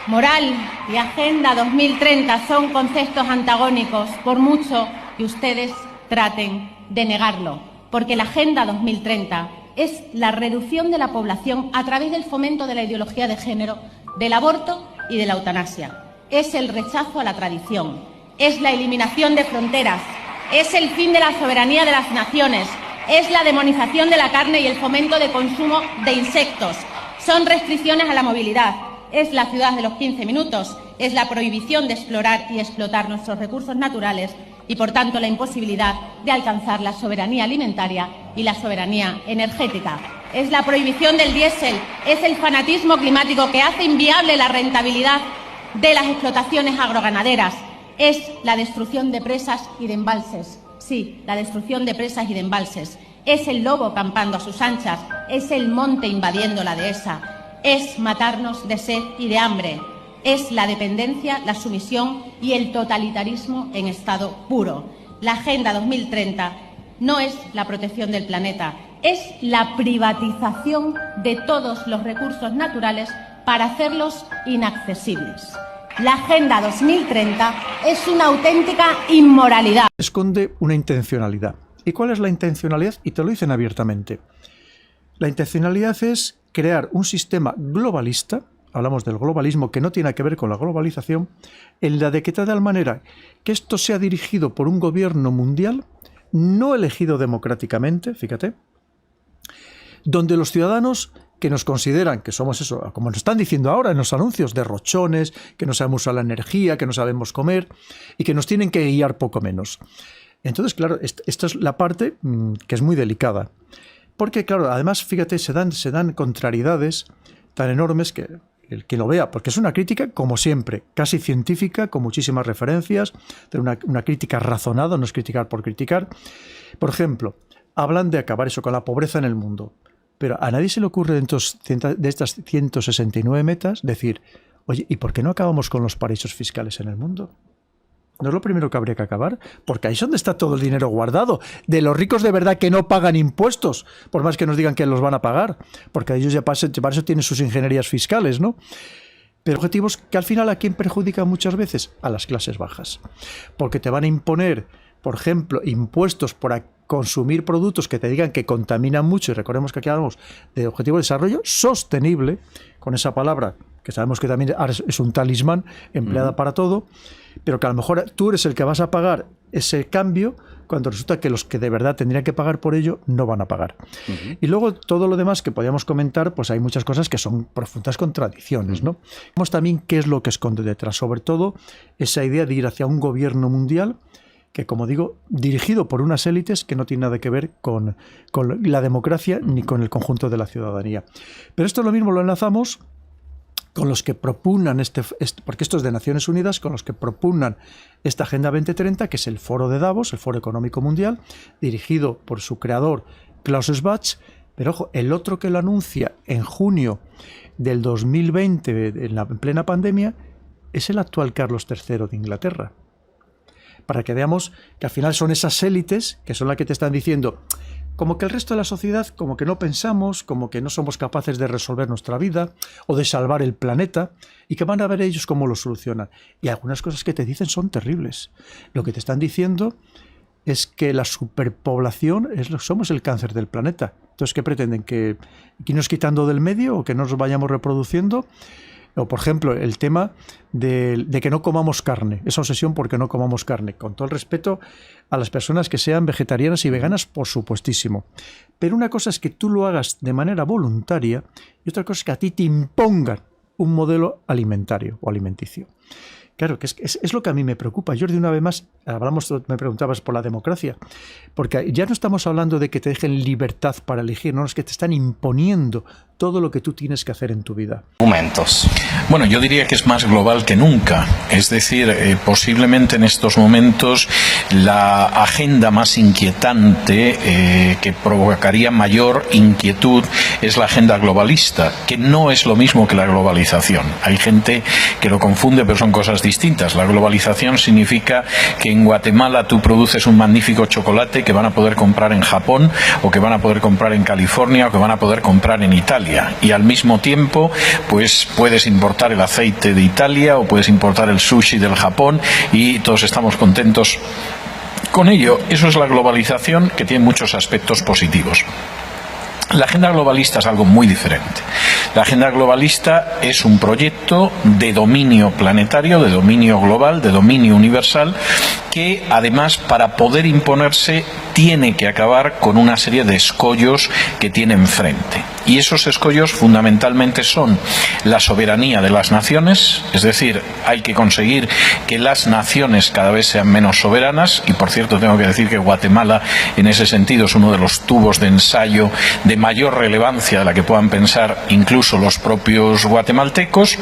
Moral y Agenda 2030 son conceptos antagónicos, por mucho que ustedes traten de negarlo, porque la Agenda 2030 es la reducción de la población a través del fomento de la ideología de género, del aborto y de la eutanasia. Es el rechazo a la tradición, es la eliminación de fronteras, es el fin de la soberanía de las naciones, es la demonización de la carne y el fomento de consumo de insectos, son restricciones a la movilidad, es la ciudad de los 15 minutos, es la prohibición de explorar y explotar nuestros recursos naturales y, por tanto, la imposibilidad de alcanzar la soberanía alimentaria y la soberanía energética. Es la prohibición del diésel, es el fanatismo climático que hace inviable la rentabilidad de las explotaciones agroganaderas, es la destrucción de presas y de embalses. Sí, la destrucción de presas y de embalses. Es el lobo campando a sus anchas, es el monte invadiendo la dehesa. Es matarnos de sed y de hambre, es la dependencia, la sumisión y el totalitarismo en estado puro. La Agenda 2030 no es la protección del planeta, es la privatización de todos los recursos naturales para hacerlos inaccesibles. La Agenda 2030 es una auténtica inmoralidad. Esconde una intencionalidad. ¿Y cuál es la intencionalidad? Y te lo dicen abiertamente. La intencionalidad es crear un sistema globalista, hablamos del globalismo que no tiene que ver con la globalización, en la de que tal manera que esto sea dirigido por un gobierno mundial, no elegido democráticamente, fíjate, donde los ciudadanos que nos consideran que somos eso, como nos están diciendo ahora en los anuncios, derrochones, que no sabemos usar la energía, que no sabemos comer y que nos tienen que guiar poco menos. Entonces, claro, esta es la parte que es muy delicada. Porque, claro, además, fíjate, se dan contrariedades tan enormes que el que lo vea, porque es una crítica, como siempre, casi científica, con muchísimas referencias, de una crítica razonada, no es criticar por criticar. Por ejemplo, hablan de acabar eso con la pobreza en el mundo, pero a nadie se le ocurre de estas 169 metas decir, oye, ¿y por qué no acabamos con los paraísos fiscales en el mundo? ¿No es lo primero que habría que acabar? Porque ahí es donde está todo el dinero guardado. De los ricos de verdad que no pagan impuestos, por más que nos digan que los van a pagar. Porque ellos ya para eso tienen sus ingenierías fiscales, ¿no? Pero objetivos que al final, ¿a quién perjudican muchas veces? A las clases bajas. Porque te van a imponer, por ejemplo, impuestos por consumir productos que te digan que contaminan mucho. Y recordemos que aquí hablamos de objetivo de desarrollo sostenible, con esa palabra que sabemos que también es un talismán empleada para todo, pero que a lo mejor tú eres el que vas a pagar ese cambio cuando resulta que los que de verdad tendrían que pagar por ello no van a pagar. Y luego todo lo demás que podíamos comentar, pues hay muchas cosas que son profundas contradicciones, ¿no? Vemos también qué es lo que esconde detrás, sobre todo esa idea de ir hacia un gobierno mundial que, como digo, dirigido por unas élites que no tiene nada que ver con la democracia ni con el conjunto de la ciudadanía. Pero esto lo mismo lo enlazamos con los que propugnan porque esto es de Naciones Unidas, con los que propugnan esta Agenda 2030, que es el Foro de Davos, el Foro Económico Mundial, dirigido por su creador, Klaus Schwab. Pero ojo, el otro que lo anuncia en junio del 2020, en plena pandemia, es el actual Carlos III de Inglaterra. Para que veamos que al final son esas élites que son las que te están diciendo, como que el resto de la sociedad, como que no pensamos, como que no somos capaces de resolver nuestra vida o de salvar el planeta, y que van a ver ellos cómo lo solucionan. Y algunas cosas que te dicen son terribles. Lo que te están diciendo es que la superpoblación somos el cáncer del planeta. Entonces, ¿qué pretenden? ¿Que irnos quitando del medio o que no nos vayamos reproduciendo? O, por ejemplo, el tema de que no comamos carne, esa obsesión porque no comamos carne, con todo el respeto a las personas que sean vegetarianas y veganas, por supuestísimo. Pero una cosa es que tú lo hagas de manera voluntaria y otra cosa es que a ti te impongan un modelo alimentario o alimenticio. Claro, que es lo que a mí me preocupa. Jordi, una vez más, me preguntabas por la democracia, porque ya no estamos hablando de que te dejen libertad para elegir, no, es que te están imponiendo todo lo que tú tienes que hacer en tu vida. Momentos. Bueno, yo diría que es más global que nunca. Es decir, posiblemente en estos momentos la agenda más inquietante que provocaría mayor inquietud es la agenda globalista, que no es lo mismo que la globalización. Hay gente que lo confunde, pero son cosas distintas. La globalización significa que en Guatemala tú produces un magnífico chocolate que van a poder comprar en Japón, o que van a poder comprar en California, o que van a poder comprar en Italia. Italia, y al mismo tiempo pues puedes importar el aceite de Italia o puedes importar el sushi del Japón y todos estamos contentos con ello. Eso es la globalización, que tiene muchos aspectos positivos. La agenda globalista es algo muy diferente. La agenda globalista es un proyecto de dominio planetario, de dominio global, de dominio universal, que además, para poder imponerse, tiene que acabar con una serie de escollos que tiene enfrente. Y esos escollos fundamentalmente son la soberanía de las naciones, es decir, hay que conseguir que las naciones cada vez sean menos soberanas, y por cierto tengo que decir que Guatemala en ese sentido es uno de los tubos de ensayo de mayor relevancia de la que puedan pensar incluso los propios guatemaltecos.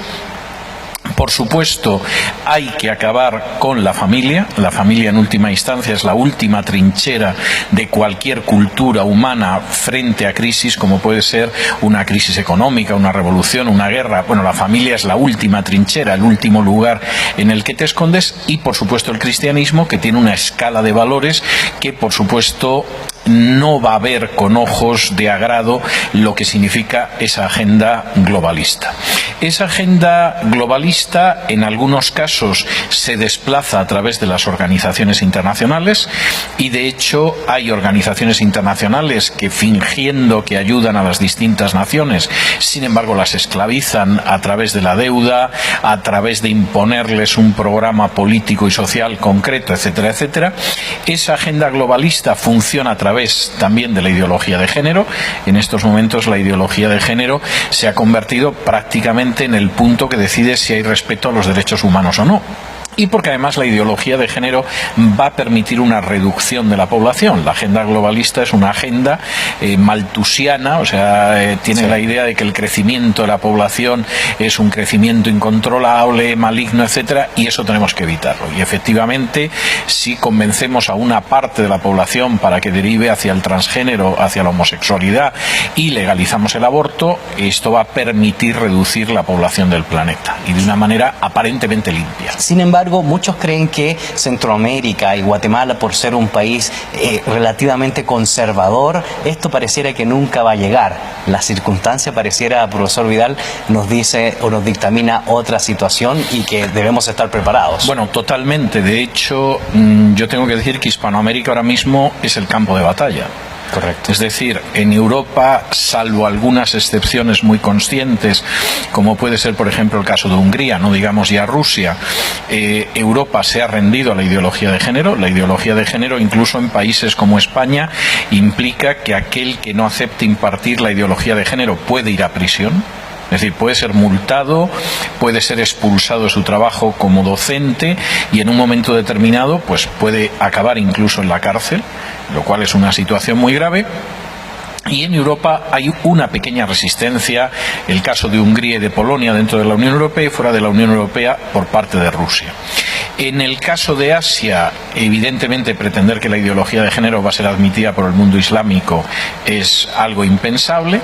Por supuesto, hay que acabar con la familia. La familia, en última instancia, es la última trinchera de cualquier cultura humana frente a crisis, como puede ser una crisis económica, una revolución, una guerra. Bueno, la familia es la última trinchera, el último lugar en el que te escondes. Y, por supuesto, el cristianismo, que tiene una escala de valores que, por supuesto, no va a ver con ojos de agrado lo que significa esa agenda globalista. Esa agenda globalista, en algunos casos, se desplaza a través de las organizaciones internacionales, y de hecho hay organizaciones internacionales que, fingiendo que ayudan a las distintas naciones, sin embargo las esclavizan a través de la deuda, a través de imponerles un programa político y social concreto, etcétera, etcétera. Esa agenda globalista funciona a través también de la ideología de género. En estos momentos la ideología de género se ha convertido prácticamente en el punto que decide si hay respeto a los derechos humanos o no. Y porque además la ideología de género va a permitir una reducción de la población. La agenda globalista es una agenda malthusiana, o sea, tiene la idea de que el crecimiento de la población es un crecimiento incontrolable, maligno, etcétera, y eso tenemos que evitarlo. Y efectivamente, si convencemos a una parte de la población para que derive hacia el transgénero, hacia la homosexualidad, y legalizamos el aborto, esto va a permitir reducir la población del planeta, y de una manera aparentemente limpia. Sin embargo, muchos creen que Centroamérica y Guatemala, por ser un país relativamente conservador, esto pareciera que nunca va a llegar. La circunstancia pareciera, profesor Vidal, nos dice o nos dictamina otra situación y que debemos estar preparados. Bueno, totalmente. De hecho, yo tengo que decir que Hispanoamérica ahora mismo es el campo de batalla. Correcto. Es decir, en Europa, salvo algunas excepciones muy conscientes, como puede ser, por ejemplo, el caso de Hungría, no digamos ya Rusia, Europa se ha rendido a la ideología de género. La ideología de género, incluso en países como España, implica que aquel que no acepte impartir la ideología de género puede ir a prisión. Es decir, puede ser multado, puede ser expulsado de su trabajo como docente, y en un momento determinado pues puede acabar incluso en la cárcel, lo cual es una situación muy grave. Y en Europa hay una pequeña resistencia, el caso de Hungría y de Polonia dentro de la Unión Europea y fuera de la Unión Europea por parte de Rusia. En el caso de Asia, evidentemente pretender que la ideología de género va a ser admitida por el mundo islámico es algo impensable.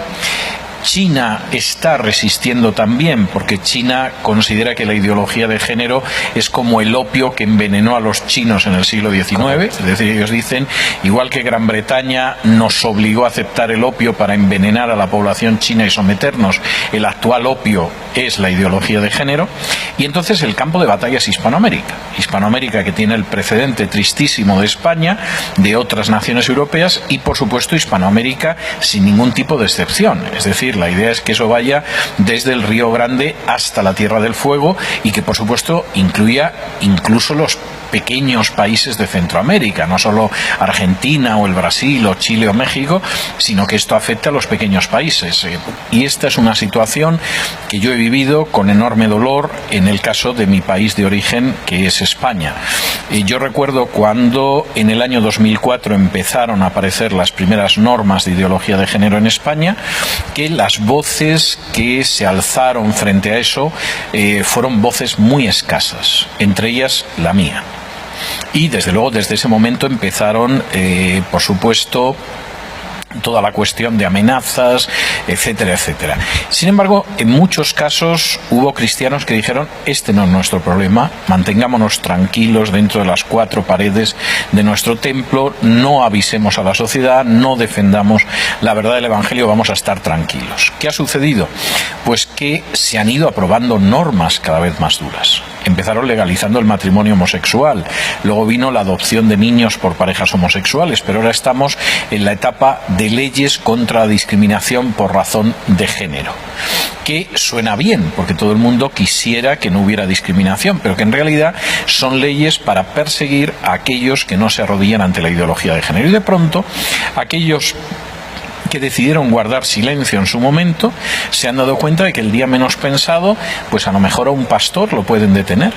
China está resistiendo también, porque China considera que la ideología de género es como el opio que envenenó a los chinos en el siglo XIX. Es decir, ellos dicen, igual que Gran Bretaña nos obligó a aceptar el opio para envenenar a la población china y someternos, el actual opio es la ideología de género. Y entonces el campo de batalla es Hispanoamérica. Hispanoamérica, que tiene el precedente tristísimo de España, de otras naciones europeas, y por supuesto Hispanoamérica sin ningún tipo de excepción. Es decir, la idea es que eso vaya desde el Río Grande hasta la Tierra del Fuego, y que por supuesto incluya incluso los pequeños países de Centroamérica, no solo Argentina o el Brasil o Chile o México, sino que esto afecta a los pequeños países. Y esta es una situación que yo he vivido con enorme dolor en el caso de mi país de origen, que es España. Yo recuerdo cuando en el año 2004 empezaron a aparecer las primeras normas de ideología de género en España, que las voces que se alzaron frente a eso fueron voces muy escasas, entre ellas la mía. Y desde luego desde ese momento empezaron, por supuesto, toda la cuestión de amenazas, etcétera, etcétera. Sin embargo, en muchos casos hubo cristianos que dijeron, este no es nuestro problema, mantengámonos tranquilos dentro de las 4 paredes de nuestro templo, no avisemos a la sociedad, no defendamos la verdad del Evangelio, vamos a estar tranquilos. ¿Qué ha sucedido? Pues que se han ido aprobando normas cada vez más duras. Empezaron legalizando el matrimonio homosexual, luego vino la adopción de niños por parejas homosexuales, pero ahora estamos en la etapa de leyes contra la discriminación por razón de género, que suena bien, porque todo el mundo quisiera que no hubiera discriminación, pero que en realidad son leyes para perseguir a aquellos que no se arrodillan ante la ideología de género. Y de pronto, aquellos que decidieron guardar silencio en su momento, se han dado cuenta de que el día menos pensado, pues a lo mejor a un pastor lo pueden detener.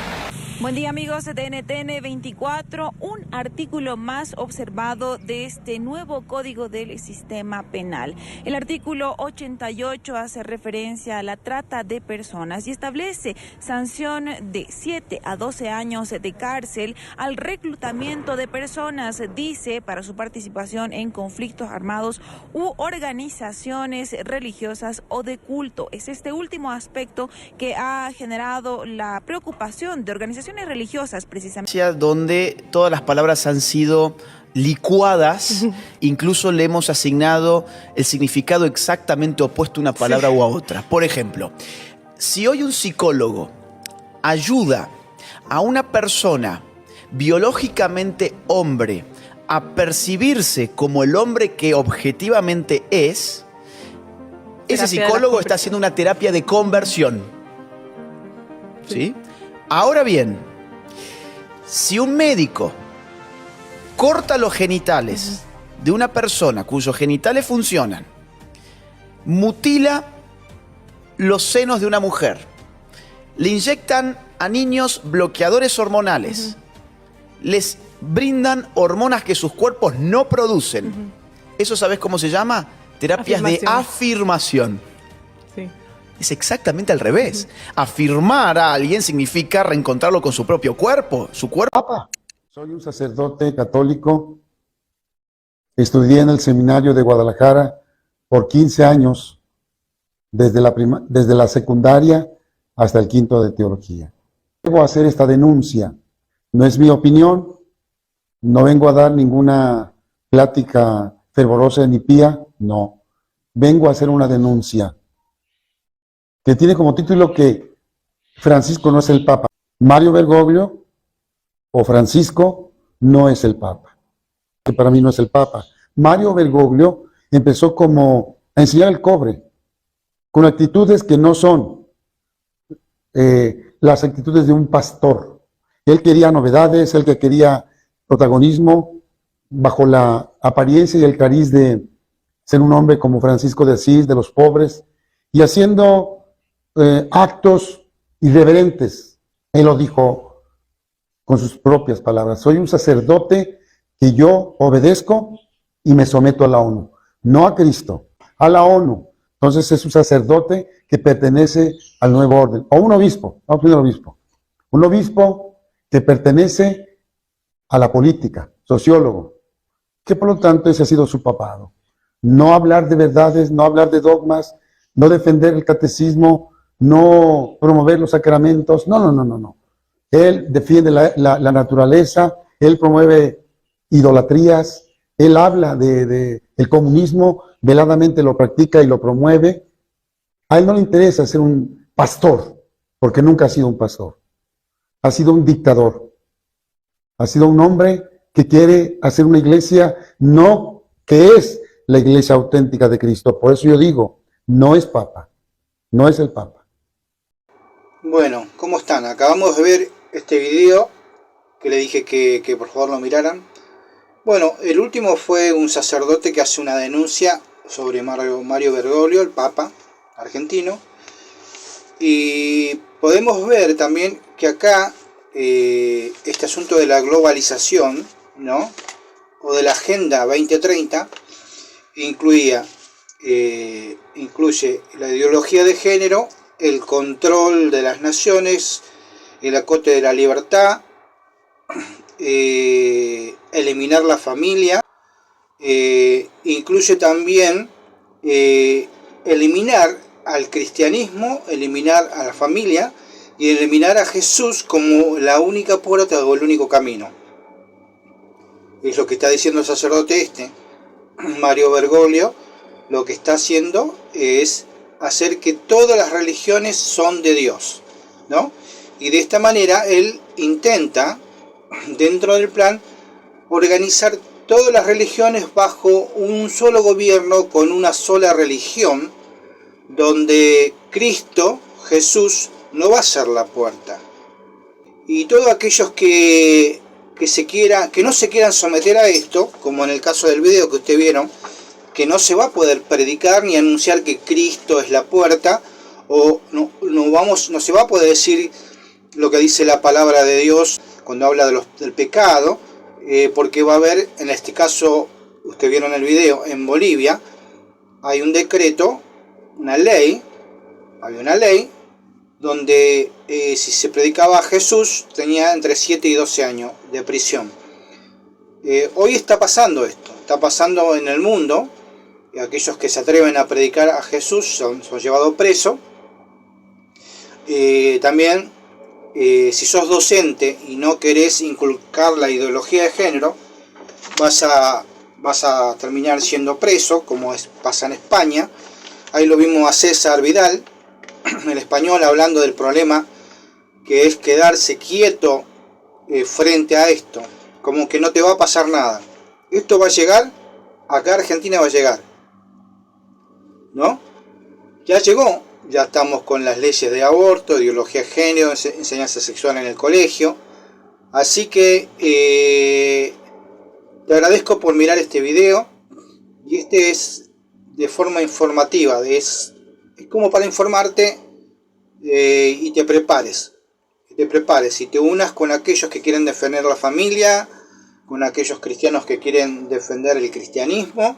Buen día amigos de NTN 24, un artículo más observado de este nuevo Código del Sistema Penal. El artículo 88 hace referencia a la trata de personas y establece sanción de 7 a 12 años de cárcel al reclutamiento de personas, dice, para su participación en conflictos armados u organizaciones religiosas o de culto. Es este último aspecto que ha generado la preocupación de organizaciones religiosas, precisamente. Donde todas las palabras han sido licuadas, incluso le hemos asignado el significado exactamente opuesto a una palabra u a otra. Por ejemplo, si hoy un psicólogo ayuda a una persona biológicamente hombre a percibirse como el hombre que objetivamente es, ese psicólogo está haciendo una terapia de conversión. ¿Sí? Ahora bien, si un médico corta los genitales de una persona cuyos genitales funcionan, mutila los senos de una mujer, le inyectan a niños bloqueadores hormonales, les brindan hormonas que sus cuerpos no producen, ¿eso sabes cómo se llama? Terapias de afirmación. Sí. Es exactamente al revés. Afirmar a alguien significa reencontrarlo con su propio cuerpo. Su cuerpo. Papa. Soy un sacerdote católico. Estudié en el seminario de Guadalajara por 15 años, desde la secundaria hasta el quinto de teología. Debo hacer esta denuncia. No es mi opinión. No vengo a dar ninguna plática fervorosa ni pía. No. Vengo a hacer una denuncia que tiene como título que Francisco no es el Papa. Mario Bergoglio o Francisco no es el Papa, que para mí no es el Papa. Mario Bergoglio empezó como a enseñar el cobre, con actitudes que no son las actitudes de un pastor. Él quería novedades, él que quería protagonismo, bajo la apariencia y el cariz de ser un hombre como Francisco de Asís, de los pobres, y haciendo actos irreverentes. Él lo dijo con sus propias palabras. Soy un sacerdote que yo obedezco y me someto a la ONU. No a Cristo, a la ONU. Entonces es un sacerdote que pertenece al nuevo orden. O un obispo, vamos a poner obispo. Un obispo que pertenece a la política, sociólogo, que por lo tanto ese ha sido su papado. No hablar de verdades, no hablar de dogmas, no defender el catecismo, no promover los sacramentos, no. Él defiende la naturaleza, él promueve idolatrías, él habla de el comunismo, veladamente lo practica y lo promueve. A él no le interesa ser un pastor, porque nunca ha sido un pastor. Ha sido un dictador. Ha sido un hombre que quiere hacer una iglesia, no que es la iglesia auténtica de Cristo. Por eso yo digo, no es Papa, no es el Papa. Bueno, ¿cómo están? Acabamos de ver este video que le dije que por favor lo miraran. Bueno, el último fue un sacerdote que hace una denuncia sobre Mario Bergoglio, el Papa argentino. Y podemos ver también que acá este asunto de la globalización, ¿no? O de la Agenda 2030 incluye la ideología de género, el control de las naciones, el acote de la libertad, eliminar la familia, incluye también eliminar al cristianismo, eliminar a la familia y eliminar a Jesús como la única puerta o el único camino. Es lo que está diciendo el sacerdote Mario Bergoglio. Lo que está haciendo es hacer que todas las religiones son de Dios, ¿no? Y de esta manera él intenta, dentro del plan, organizar todas las religiones bajo un solo gobierno, con una sola religión, donde Cristo, Jesús, no va a ser la puerta. Y todos aquellos que no se quieran someter a esto, como en el caso del video que ustedes vieron, que no se va a poder predicar ni anunciar que Cristo es la puerta, o no se va a poder decir lo que dice la palabra de Dios cuando habla del pecado, porque va a haber, en este caso, ustedes vieron el video, en Bolivia, hay un decreto, hay una ley, donde si se predicaba a Jesús, tenía entre 7 y 12 años de prisión. Hoy está pasando esto, está pasando en el mundo. Aquellos que se atreven a predicar a Jesús son llevados presos. También, si sos docente y no querés inculcar la ideología de género, vas a terminar siendo preso, como pasa en España. Ahí lo vimos a César Vidal, el español, hablando del problema que es quedarse quieto frente a esto, como que no te va a pasar nada. Esto va a llegar, acá a Argentina va a llegar, ¿no? Ya llegó, ya estamos con las leyes de aborto, ideología de género, enseñanza sexual en el colegio. Así que te agradezco por mirar este video, y es de forma informativa, es como para informarte y te prepares y te unas con aquellos que quieren defender la familia, con aquellos cristianos que quieren defender el cristianismo,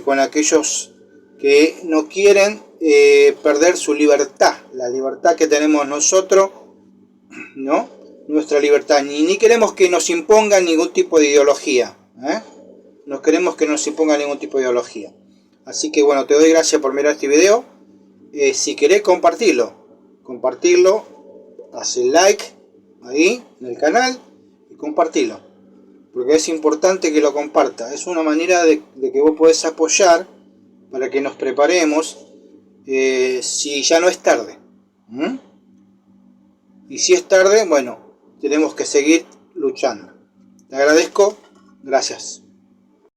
con aquellos que no quieren perder su libertad, la libertad que tenemos nosotros, ¿no? Nuestra libertad, ni queremos que nos impongan ningún tipo de ideología, no queremos que nos impongan ningún tipo de ideología. Así que bueno, te doy gracias por mirar este video. Si querés compartirlo, haz el like ahí en el canal y compartirlo, porque es importante que lo compartas. Es una manera de que vos podés apoyar para que nos preparemos si ya no es tarde. Y si es tarde, bueno, tenemos que seguir luchando. Te agradezco, gracias.